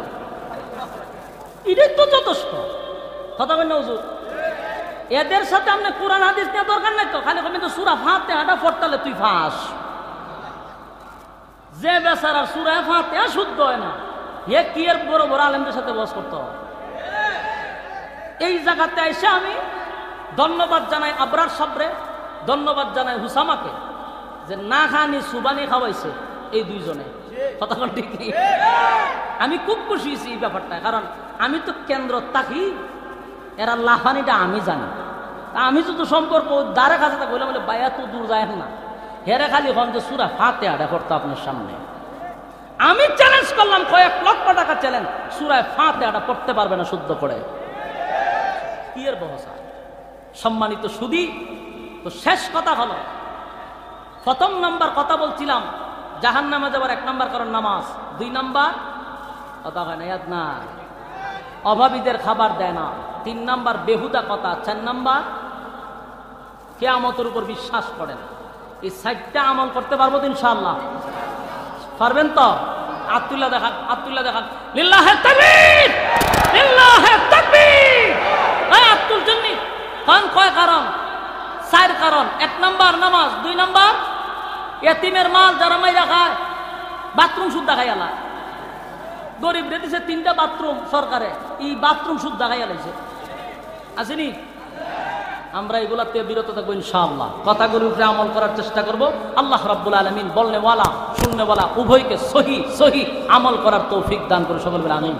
এটাই তো যথেষ্ট। কথা বলেন না হুজুর? এদের সাথে আপনি কোরআন হাদিস নিয়ে দরকার নাই তো, খালি কবি তো সূরা ফাতিহা পড়তালে তুই ফাঁস। যে বেচারা সূরা ফাতিহা শুদ্ধ হয় না, এ কি এর বড় বড় আলেমদের সাথে বস করতে হয়? এই জায়গাতে এসে আমি ধন্যবাদ জানাই আবরার সাবরে, ধন্যবাদ জানাই হুসামাকে, যে না খানি সুবানি খাওয়াইছে এই দুইজনে। কথা ঠিক। আমি খুব খুশি হয়েছি এই ব্যাপারটা, কারণ আমি তো কেন্দ্র থাকি, এরা লাফানিটা আমি জানি। আমি যদি সম্পর্ক দ্বারে কাছে থাকি বলে বাইয়া তো দূর যায় না, হেরে খালি হন যে সূরা ফাতিহা পড়তো আপনার সামনে। আমি চ্যালেঞ্জ করলাম, কয়েক লক্ষ টাকা চ্যালেঞ্জ, সূরা ফাতিহা পড়তে পারবে না শুদ্ধ করে। কি এর বহসা? সম্মানিত সুধী, তো শেষ কথা হলো, প্রথম নাম্বার কথা বলছিলাম জাহান্নামে যাবার 1 নাম্বার কারণ নামাজ, 2 নাম্বার কথা হয় না, ইয়াদ না, অভাবীদের খাবার দেয় না, 3 নাম্বার বেহুদা কথা, 4 নাম্বার কিয়ামতের উপর বিশ্বাস করে না। এই 4টা আমল করতে পারবো তো ইনশাআল্লাহ? পারবেন তো? আব্দুল্লাহ দেখান, আব্দুল্লাহ দেখান। লিল্লাহে তাকবীর, লিল্লাহে তাকবীর। এই আব্দুল জন্নি কারণ কয় কারণ? 4 কারণ। 1 নাম্বার নামাজ, 2 নাম্বার এতিমের মাল যারা মাইরা খায়, বাথরুম সুদ্ধা খাইয়ালা। গরিব রে দিছে 3টা বাথরুম সরকারে, এই বাথরুম সুদ্ধা খাইয়া লাইছে। আসেনি? আমরা এগুলাতে বিরত থাকবো ইনশাআল্লাহ। কথাগুলোর উপরে আমল করার চেষ্টা করব। আল্লাহ রাব্বুল আলামিন বলনেওয়ালা শুননেওয়ালা উভয়কে সহি আমল করার তৌফিক দান করে সকল বলে আমিন।